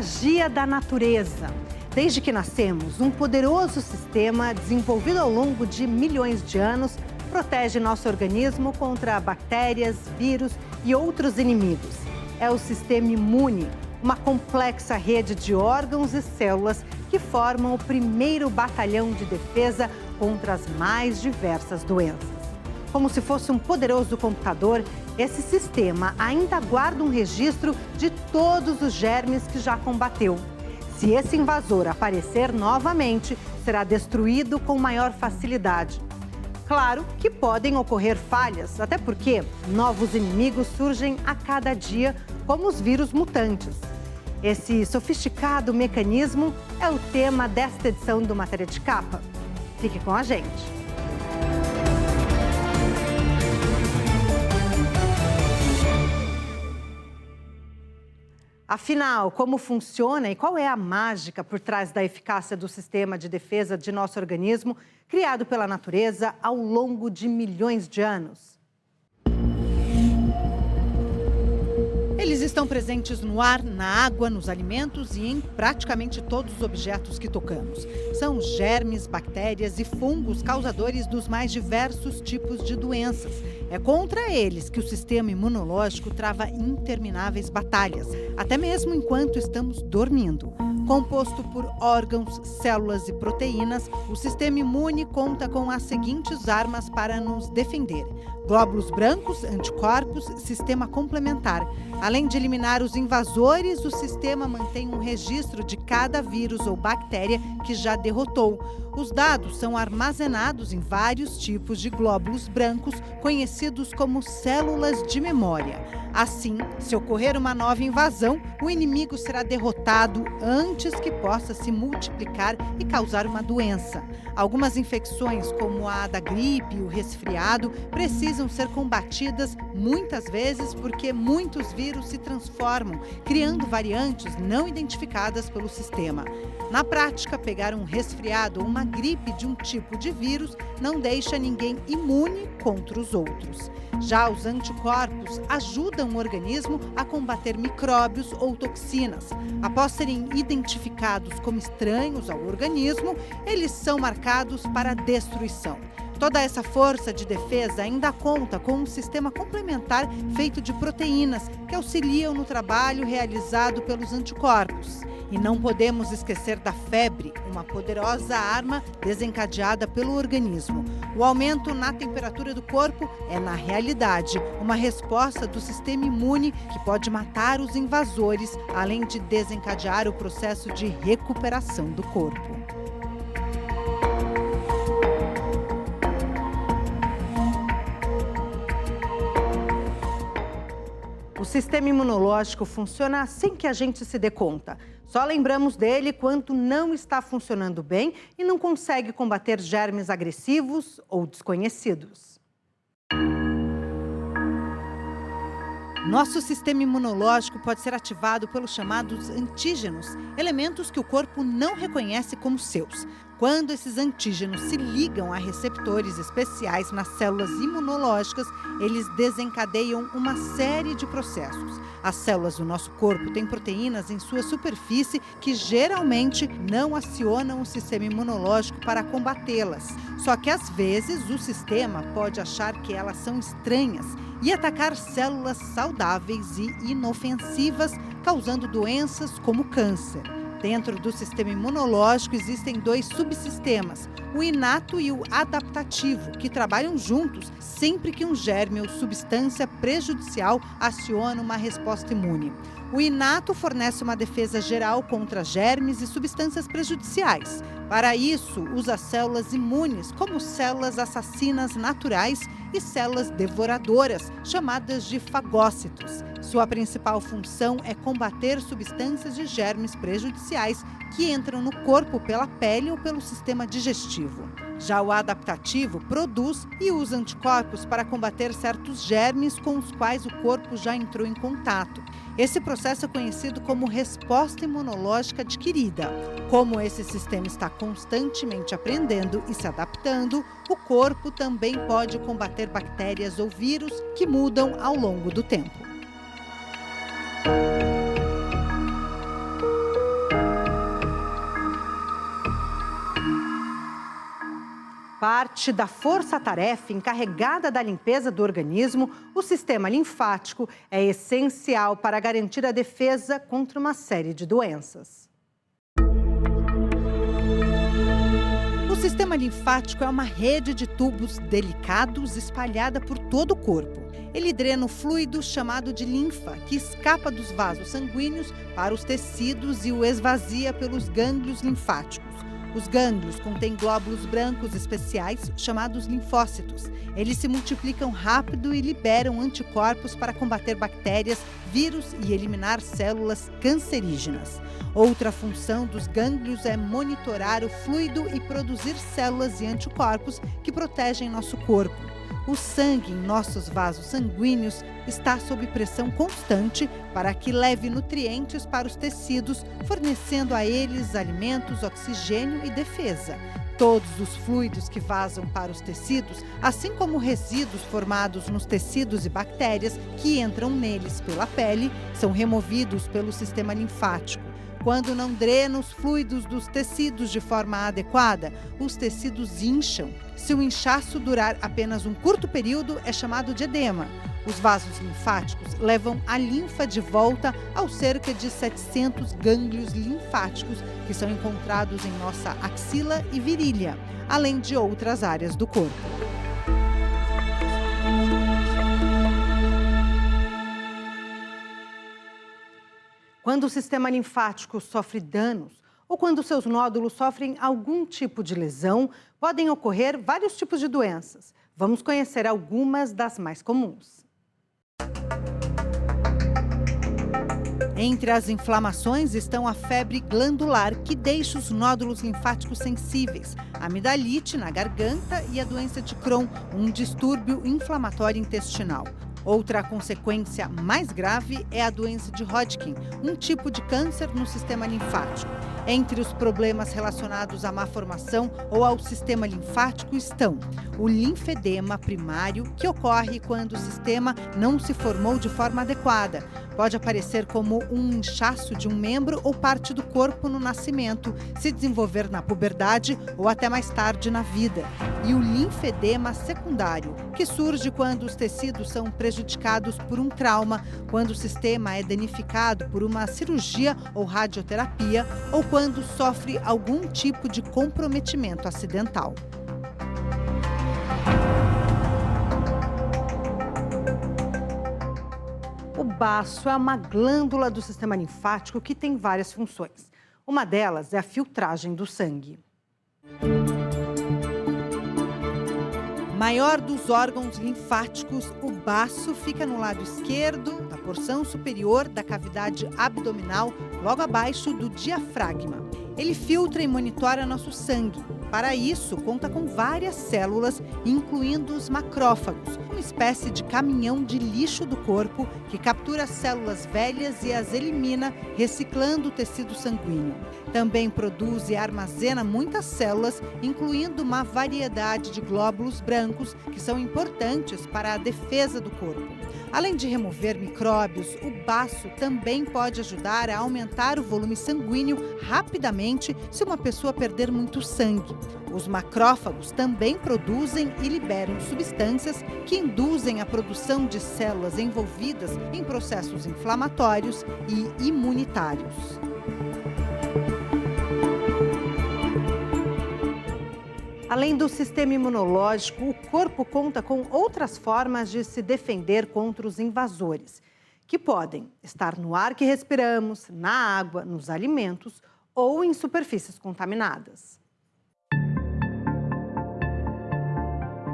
magia da natureza. Desde que nascemos, um poderoso sistema desenvolvido ao longo de milhões de anos protege nosso organismo contra bactérias, vírus e outros inimigos. É o sistema imune, uma complexa rede de órgãos e células que formam o primeiro batalhão de defesa contra as mais diversas doenças. Como se fosse um poderoso computador, esse sistema ainda guarda um registro de todos os germes que já combateu. Se esse invasor aparecer novamente, será destruído com maior facilidade. Claro que podem ocorrer falhas, até porque novos inimigos surgem a cada dia, como os vírus mutantes. Esse sofisticado mecanismo é o tema desta edição do Matéria de Capa. Fique com a gente. Afinal, como funciona e qual é a mágica por trás da eficácia do sistema de defesa de nosso organismo, criado pela natureza ao longo de milhões de anos? Eles estão presentes no ar, na água, nos alimentos e em praticamente todos os objetos que tocamos. São germes, bactérias e fungos causadores dos mais diversos tipos de doenças. É contra eles que o sistema imunológico trava intermináveis batalhas, até mesmo enquanto estamos dormindo. Composto por órgãos, células e proteínas, o sistema imune conta com as seguintes armas para nos defender: glóbulos brancos, anticorpos, sistema complementar. Além de eliminar os invasores, o sistema mantém um registro de cada vírus ou bactéria que já derrotou. Os dados são armazenados em vários tipos de glóbulos brancos, conhecidos como células de memória. Assim, se ocorrer uma nova invasão, o inimigo será derrotado antes que possa se multiplicar e causar uma doença. Algumas infecções, como a da gripe e o resfriado, precisam ser combatidas muitas vezes porque muitos vírus se transformam, criando variantes não identificadas pelo sistema. Na prática, pegar um resfriado ou uma gripe de um tipo de vírus não deixa ninguém imune contra os outros. Já os anticorpos ajudam o organismo a combater micróbios ou toxinas. Após serem identificados como estranhos ao organismo, eles são marcados para destruição. Toda essa força de defesa ainda conta com um sistema complementar feito de proteínas que auxiliam no trabalho realizado pelos anticorpos. E não podemos esquecer da febre, uma poderosa arma desencadeada pelo organismo. O aumento na temperatura do corpo é, na realidade, uma resposta do sistema imune que pode matar os invasores, além de desencadear o processo de recuperação do corpo. O sistema imunológico funciona sem que a gente se dê conta. Só lembramos dele quando não está funcionando bem e não consegue combater germes agressivos ou desconhecidos. Nosso sistema imunológico pode ser ativado pelos chamados antígenos, elementos que o corpo não reconhece como seus. Quando esses antígenos se ligam a receptores especiais nas células imunológicas, eles desencadeiam uma série de processos. As células do nosso corpo têm proteínas em sua superfície que geralmente não acionam o sistema imunológico para combatê-las. Só que às vezes o sistema pode achar que elas são estranhas e atacar células saudáveis e inofensivas, causando doenças como câncer. Dentro do sistema imunológico existem dois subsistemas, o inato e o adaptativo, que trabalham juntos sempre que um germe ou substância prejudicial aciona uma resposta imune. O inato fornece uma defesa geral contra germes e substâncias prejudiciais. Para isso, usa células imunes, como células assassinas naturais e células devoradoras, chamadas de fagócitos. Sua principal função é combater substâncias e germes prejudiciais que entram no corpo pela pele ou pelo sistema digestivo. Já o adaptativo produz e usa anticorpos para combater certos germes com os quais o corpo já entrou em contato. Esse processo é conhecido como resposta imunológica adquirida. Como esse sistema está constantemente aprendendo e se adaptando, o corpo também pode combater bactérias ou vírus que mudam ao longo do tempo. parte da força-tarefa encarregada da limpeza do organismo, o sistema linfático é essencial para garantir a defesa contra uma série de doenças. O sistema linfático é uma rede de tubos delicados espalhada por todo o corpo. Ele drena o fluido chamado de linfa, que escapa dos vasos sanguíneos para os tecidos e o esvazia pelos gânglios linfáticos. Os gânglios contêm glóbulos brancos especiais chamados linfócitos. Eles se multiplicam rápido e liberam anticorpos para combater bactérias, vírus e eliminar células cancerígenas. Outra função dos gânglios é monitorar o fluido e produzir células e anticorpos que protegem nosso corpo. O sangue em nossos vasos sanguíneos está sob pressão constante para que leve nutrientes para os tecidos, fornecendo a eles alimentos, oxigênio e defesa. Todos os fluidos que vazam para os tecidos, assim como resíduos formados nos tecidos e bactérias que entram neles pela pele, são removidos pelo sistema linfático. Quando não drena os fluidos dos tecidos de forma adequada, os tecidos incham. Se o inchaço durar apenas um curto período, é chamado de edema. Os vasos linfáticos levam a linfa de volta aos cerca de 700 gânglios linfáticos que são encontrados em nossa axila e virilha, além de outras áreas do corpo. Quando o sistema linfático sofre danos ou quando seus nódulos sofrem algum tipo de lesão, podem ocorrer vários tipos de doenças. Vamos conhecer algumas das mais comuns. Entre as inflamações estão a febre glandular, que deixa os nódulos linfáticos sensíveis, a amidalite na garganta e a doença de Crohn, um distúrbio inflamatório intestinal. Outra consequência mais grave é a doença de Hodgkin, um tipo de câncer no sistema linfático. Entre os problemas relacionados à má formação ou ao sistema linfático estão o linfedema primário, que ocorre quando o sistema não se formou de forma adequada. Pode aparecer como um inchaço de um membro ou parte do corpo no nascimento, se desenvolver na puberdade ou até mais tarde na vida. E o linfedema secundário, que surge quando os tecidos são prejudicados por um trauma, quando o sistema é danificado por uma cirurgia ou radioterapia ou quando sofre algum tipo de comprometimento acidental. O baço é uma glândula do sistema linfático que tem várias funções. Uma delas é a filtragem do sangue. Maior dos órgãos linfáticos, o baço fica no lado esquerdo da porção superior da cavidade abdominal, logo abaixo do diafragma. Ele filtra e monitora nosso sangue. Para isso, conta com várias células, incluindo os macrófagos, uma espécie de caminhão de lixo do corpo que captura células velhas e as elimina, reciclando o tecido sanguíneo. Também produz e armazena muitas células, incluindo uma variedade de glóbulos brancos que são importantes para a defesa do corpo. Além de remover micróbios, o baço também pode ajudar a aumentar o volume sanguíneo rapidamente se uma pessoa perder muito sangue. Os macrófagos também produzem e liberam substâncias que induzem a produção de células envolvidas em processos inflamatórios e imunitários. Além do sistema imunológico, o corpo conta com outras formas de se defender contra os invasores, que podem estar no ar que respiramos, na água, nos alimentos ou em superfícies contaminadas.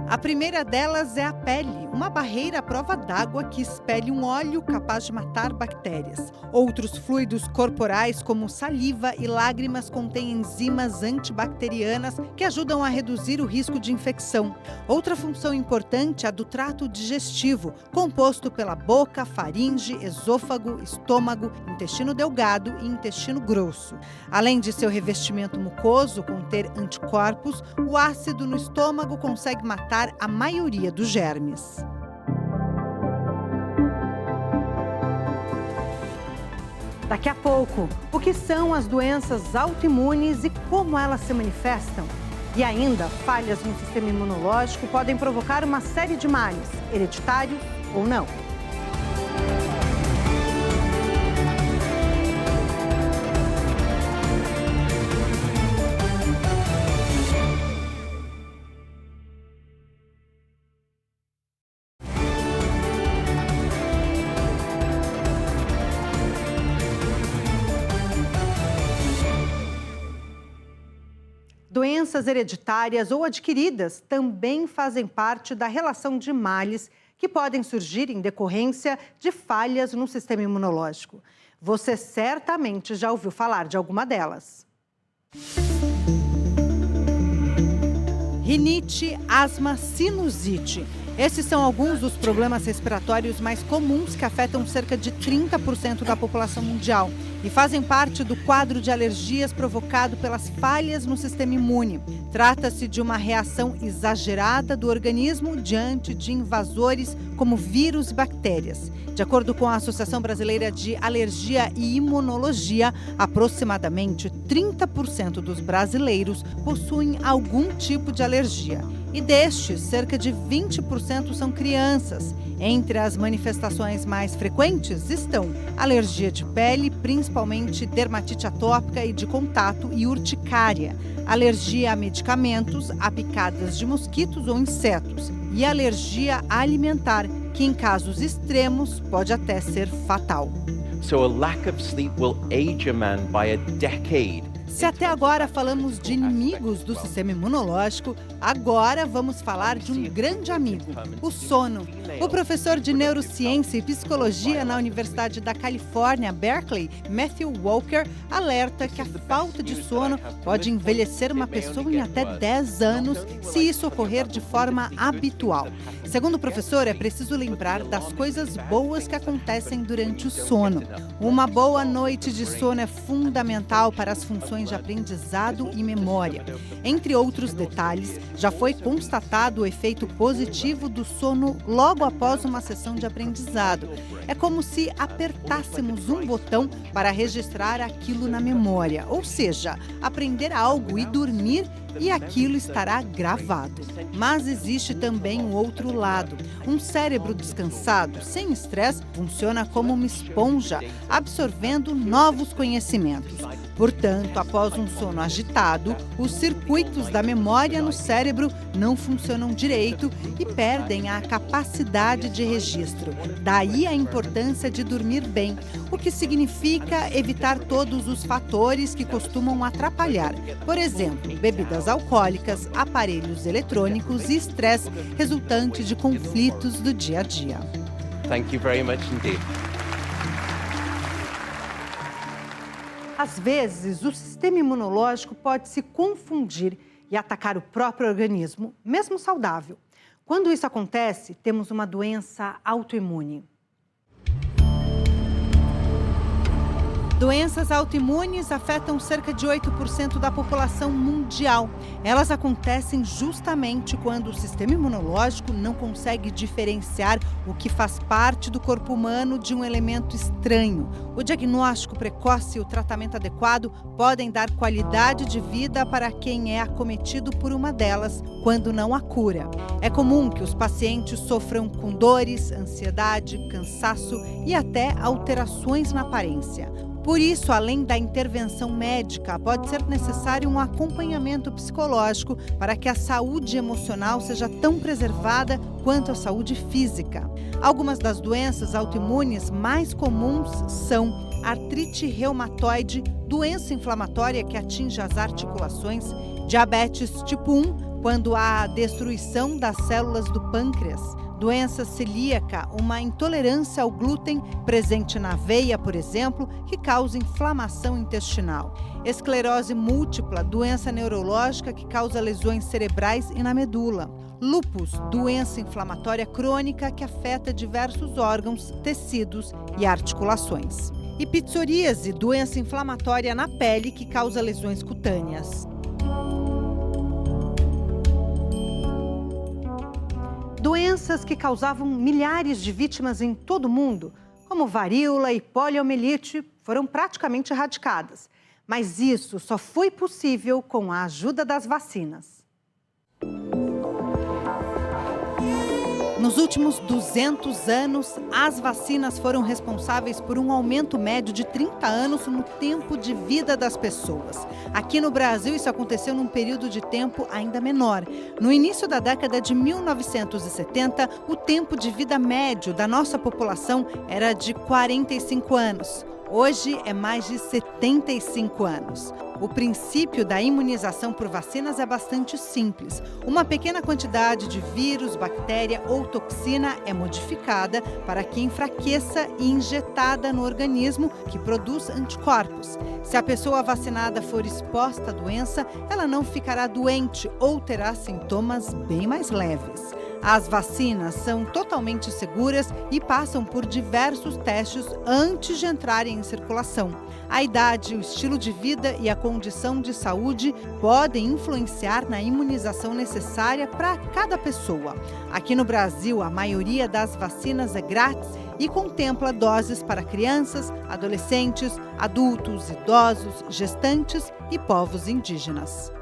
A primeira delas é a pele, uma barreira à prova d'água que expele um óleo capaz de matar bactérias. Outros fluidos corporais, como saliva e lágrimas, contêm enzimas antibacterianas que ajudam a reduzir o risco de infecção. Outra função importante é a do trato digestivo, composto pela boca, faringe, esôfago, estômago, intestino delgado e intestino grosso. Além de seu revestimento mucoso conter anticorpos, o ácido no estômago consegue matar a maioria dos germes. Daqui a pouco, o que são as doenças autoimunes e como elas se manifestam? E ainda, falhas no sistema imunológico podem provocar uma série de males, hereditários ou não. Doenças hereditárias ou adquiridas também fazem parte da relação de males que podem surgir em decorrência de falhas no sistema imunológico. Você certamente já ouviu falar de alguma delas. Rinite, asma, sinusite. Esses são alguns dos problemas respiratórios mais comuns que afetam cerca de 30% da população mundial e fazem parte do quadro de alergias provocado pelas falhas no sistema imune. Trata-se de uma reação exagerada do organismo diante de invasores como vírus e bactérias. De acordo com a Associação Brasileira de Alergia e Imunologia, aproximadamente 30% dos brasileiros possuem algum tipo de alergia. E destes, cerca de 20% são crianças. Entre as manifestações mais frequentes estão alergia de pele, principalmente dermatite atópica e de contato, e urticária, alergia a medicamentos, a picadas de mosquitos ou insetos, e alergia alimentar, que em casos extremos pode até ser fatal. So a lack of sleep will age a man by a decade. Se até agora falamos de inimigos do sistema imunológico, agora vamos falar de um grande amigo, o sono. O professor de neurociência e psicologia na Universidade da Califórnia, Berkeley, Matthew Walker, alerta que a falta de sono pode envelhecer uma pessoa em até 10 anos se isso ocorrer de forma habitual. Segundo o professor, é preciso lembrar das coisas boas que acontecem durante o sono. Uma boa noite de sono é fundamental para as funções de aprendizado e memória. Entre outros detalhes, já foi constatado o efeito positivo do sono logo após uma sessão de aprendizado. É como se apertássemos um botão para registrar aquilo na memória, ou seja, aprender algo e dormir e aquilo estará gravado. Mas existe também um outro lado. Um cérebro descansado, sem estresse, funciona como uma esponja, absorvendo novos conhecimentos. Portanto, após um sono agitado, os circuitos da memória no cérebro não funcionam direito e perdem a capacidade de registro. Daí a importância de dormir bem, o que significa evitar todos os fatores que costumam atrapalhar. Por exemplo, bebidas alcoólicas, aparelhos eletrônicos e estresse resultante de conflitos do dia a dia. Thank you very much indeed. Às vezes, o sistema imunológico pode se confundir e atacar o próprio organismo, mesmo saudável. Quando isso acontece, temos uma doença autoimune. Doenças autoimunes afetam cerca de 8% da população mundial. Elas acontecem justamente quando o sistema imunológico não consegue diferenciar o que faz parte do corpo humano de um elemento estranho. O diagnóstico precoce e o tratamento adequado podem dar qualidade de vida para quem é acometido por uma delas, quando não há cura. É comum que os pacientes sofram com dores, ansiedade, cansaço e até alterações na aparência. Por isso, além da intervenção médica, pode ser necessário um acompanhamento psicológico para que a saúde emocional seja tão preservada quanto a saúde física. Algumas das doenças autoimunes mais comuns são artrite reumatoide, doença inflamatória que atinge as articulações, diabetes tipo 1, quando há destruição das células do pâncreas, doença celíaca, uma intolerância ao glúten presente na aveia, por exemplo, que causa inflamação intestinal. Esclerose múltipla, doença neurológica que causa lesões cerebrais e na medula. Lúpus, doença inflamatória crônica que afeta diversos órgãos, tecidos e articulações. E psoríase, doença inflamatória na pele que causa lesões cutâneas. Doenças que causavam milhares de vítimas em todo o mundo, como varíola e poliomielite, foram praticamente erradicadas. Mas isso só foi possível com a ajuda das vacinas. Nos últimos 200 anos, as vacinas foram responsáveis por um aumento médio de 30 anos no tempo de vida das pessoas. Aqui no Brasil, isso aconteceu num período de tempo ainda menor. No início da década de 1970, o tempo de vida médio da nossa população era de 45 anos. Hoje é mais de 75 anos. O princípio da imunização por vacinas é bastante simples. Uma pequena quantidade de vírus, bactéria ou toxina é modificada para que enfraqueça e injetada no organismo, que produz anticorpos. Se a pessoa vacinada for exposta à doença, ela não ficará doente ou terá sintomas bem mais leves. As vacinas são totalmente seguras e passam por diversos testes antes de entrarem em circulação. A idade, o estilo de vida e a condição de saúde podem influenciar na imunização necessária para cada pessoa. Aqui no Brasil, a maioria das vacinas é grátis e contempla doses para crianças, adolescentes, adultos, idosos, gestantes e povos indígenas.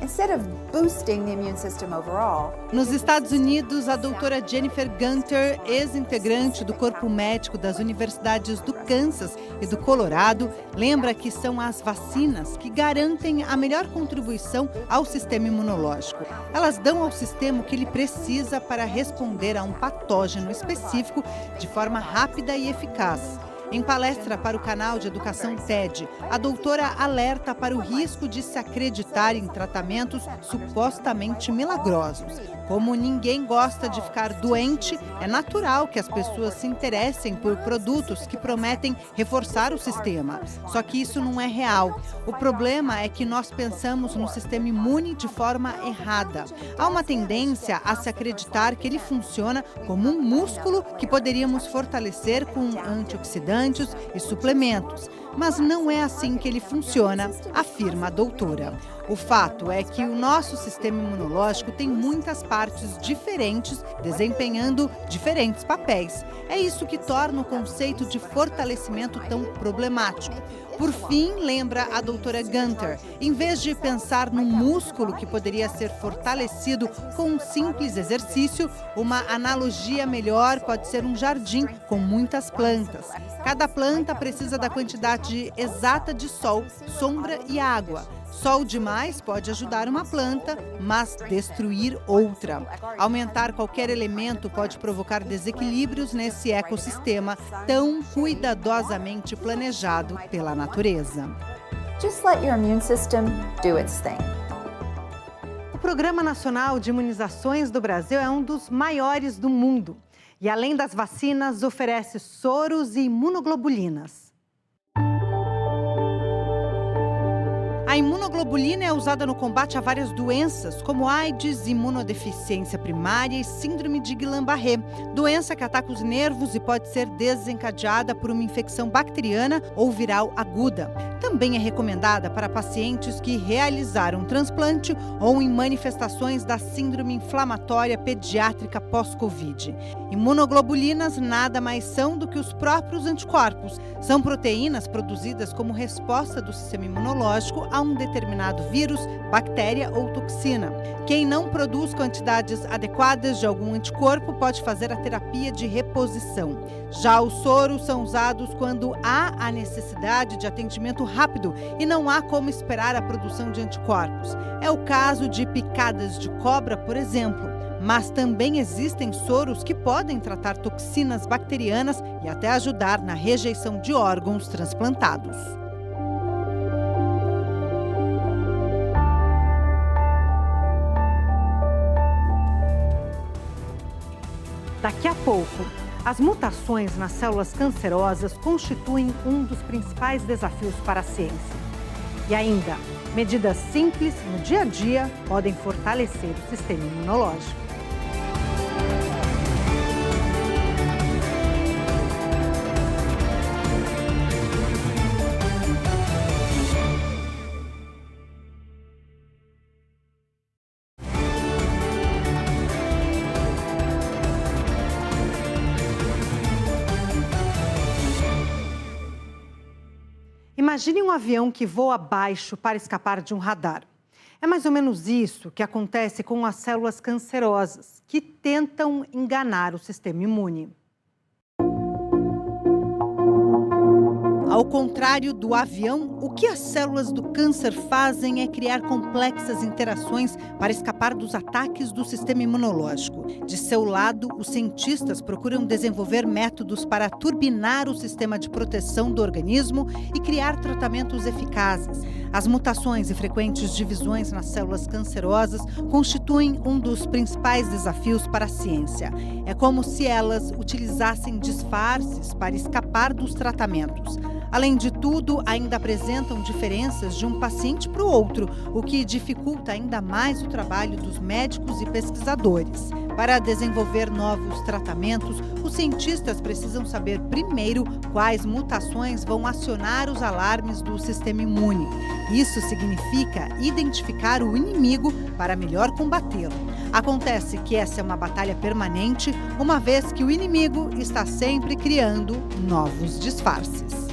Instead of boosting the immune system overall, Nos Estados Unidos, a doutora Jennifer Gunter, ex-integrante do corpo médico das universidades do Kansas e do Colorado, lembra que são as vacinas que garantem a melhor contribuição ao sistema imunológico. Elas dão ao sistema o que ele precisa para responder a um patógeno específico de forma rápida e eficaz. Em palestra para o canal de educação TED, a doutora alerta para o risco de se acreditar em tratamentos supostamente milagrosos. Como ninguém gosta de ficar doente, é natural que as pessoas se interessem por produtos que prometem reforçar o sistema. Só que isso não é real. O problema é que nós pensamos no sistema imune de forma errada. Há uma tendência a se acreditar que ele funciona como um músculo que poderíamos fortalecer com antioxidantes e suplementos. Mas não é assim que ele funciona, afirma a doutora. O fato é que o nosso sistema imunológico tem muitas partes diferentes, desempenhando diferentes papéis. É isso que torna o conceito de fortalecimento tão problemático. Por fim, lembra a doutora Gunter, em vez de pensar num músculo que poderia ser fortalecido com um simples exercício, uma analogia melhor pode ser um jardim com muitas plantas. Cada planta precisa da quantidade exata de sol, sombra e água. Sol demais pode ajudar uma planta, mas destruir outra. Aumentar qualquer elemento pode provocar desequilíbrios nesse ecossistema tão cuidadosamente planejado pela natureza. just let your immune system do its thing. O Programa Nacional de Imunizações do Brasil é um dos maiores do mundo. E, além das vacinas, oferece soros e imunoglobulinas. A imunoglobulina é usada no combate a várias doenças, como AIDS, imunodeficiência primária e síndrome de Guillain-Barré, doença que ataca os nervos e pode ser desencadeada por uma infecção bacteriana ou viral aguda. Também é recomendada para pacientes que realizaram transplante ou em manifestações da síndrome inflamatória pediátrica pós-Covid. Imunoglobulinas nada mais são do que os próprios anticorpos. São proteínas produzidas como resposta do sistema imunológico a um determinado vírus, bactéria ou toxina. Quem não produz quantidades adequadas de algum anticorpo pode fazer a terapia de reposição. Já os soros são usados quando há a necessidade de atendimento rápido e não há como esperar a produção de anticorpos. É o caso de picadas de cobra, por exemplo. Mas também existem soros que podem tratar toxinas bacterianas e até ajudar na rejeição de órgãos transplantados. Daqui a pouco, as mutações nas células cancerosas constituem um dos principais desafios para a ciência. E ainda, medidas simples no dia a dia podem fortalecer o sistema imunológico. Imagine um avião que voa baixo para escapar de um radar. É mais ou menos isso que acontece com as células cancerosas, que tentam enganar o sistema imune. Ao contrário do avião, o que as células do câncer fazem é criar complexas interações para escapar dos ataques do sistema imunológico. De seu lado, os cientistas procuram desenvolver métodos para turbinar o sistema de proteção do organismo e criar tratamentos eficazes. As mutações e frequentes divisões nas células cancerosas constituem um dos principais desafios para a ciência. É como se elas utilizassem disfarces para escapar dos tratamentos. Além de tudo, ainda apresentam diferenças de um paciente para o outro, o que dificulta ainda mais o trabalho dos médicos e pesquisadores. Para desenvolver novos tratamentos, os cientistas precisam saber primeiro quais mutações vão acionar os alarmes do sistema imune. Isso significa identificar o inimigo para melhor combatê-lo. Acontece que essa é uma batalha permanente, uma vez que o inimigo está sempre criando novos disfarces.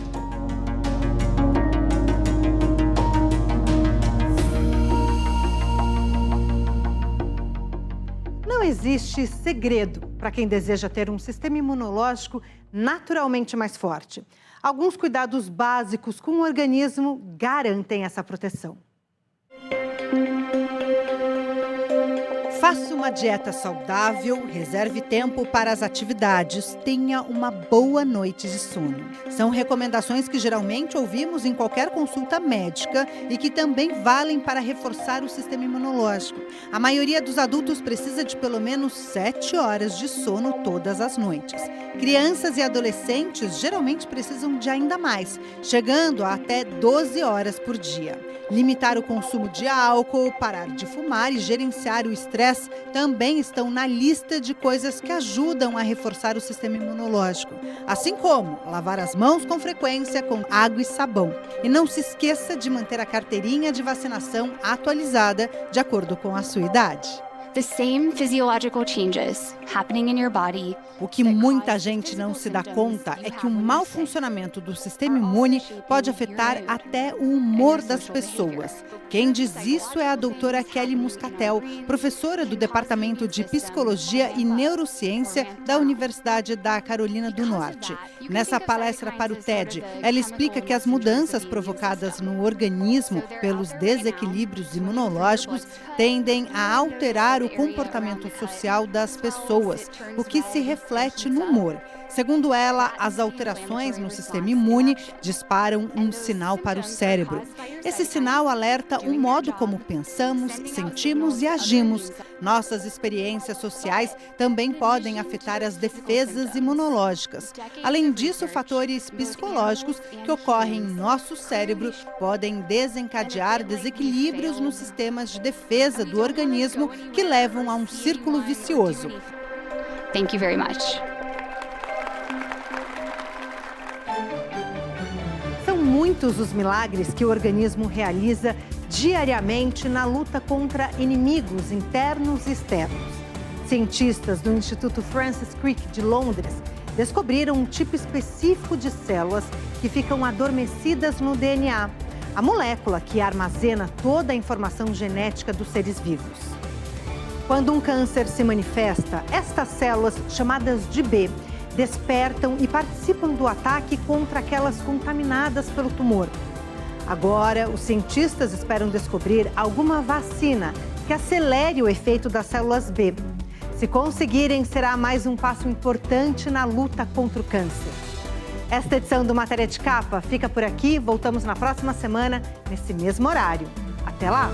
Não existe segredo para quem deseja ter um sistema imunológico naturalmente mais forte. Alguns cuidados básicos com o organismo garantem essa proteção. Faça uma dieta saudável, reserve tempo para as atividades, tenha uma boa noite de sono. São recomendações que geralmente ouvimos em qualquer consulta médica e que também valem para reforçar o sistema imunológico. A maioria dos adultos precisa de pelo menos 7 horas de sono todas as noites. Crianças e adolescentes geralmente precisam de ainda mais, chegando a até 12 horas por dia. Limitar o consumo de álcool, parar de fumar e gerenciar o estresse também estão na lista de coisas que ajudam a reforçar o sistema imunológico. Assim como lavar as mãos com frequência com água e sabão. E não se esqueça de manter a carteirinha de vacinação atualizada de acordo com a sua idade. The same physiological changes happening in your body. O que muita gente não se dá conta é que o mau funcionamento do sistema imune pode afetar até o humor das pessoas. Quem diz isso é a doutora Kelly Muscatel, professora do Departamento de Psicologia e Neurociência da Universidade da Carolina do Norte. Nessa palestra para o TED, ela explica que as mudanças provocadas no organismo pelos desequilíbrios imunológicos tendem a alterar o comportamento social das pessoas, o que se reflete no humor. Segundo ela, as alterações no sistema imune disparam um sinal para o cérebro. Esse sinal alerta o modo como pensamos, sentimos e agimos. Nossas experiências sociais também podem afetar as defesas imunológicas. Além disso, fatores psicológicos que ocorrem em nosso cérebro podem desencadear desequilíbrios nos sistemas de defesa do organismo que levam a um círculo vicioso. Thank you very much. São muitos os milagres que o organismo realiza diariamente na luta contra inimigos internos e externos. Cientistas do Instituto Francis Crick de Londres descobriram um tipo específico de células que ficam adormecidas no DNA, a molécula que armazena toda a informação genética dos seres vivos. Quando um câncer se manifesta, estas células, chamadas de B, despertam e participam do ataque contra aquelas contaminadas pelo tumor. Agora, os cientistas esperam descobrir alguma vacina que acelere o efeito das células B. Se conseguirem, será mais um passo importante na luta contra o câncer. Esta edição do Matéria de Capa fica por aqui. Voltamos na próxima semana, nesse mesmo horário. Até lá!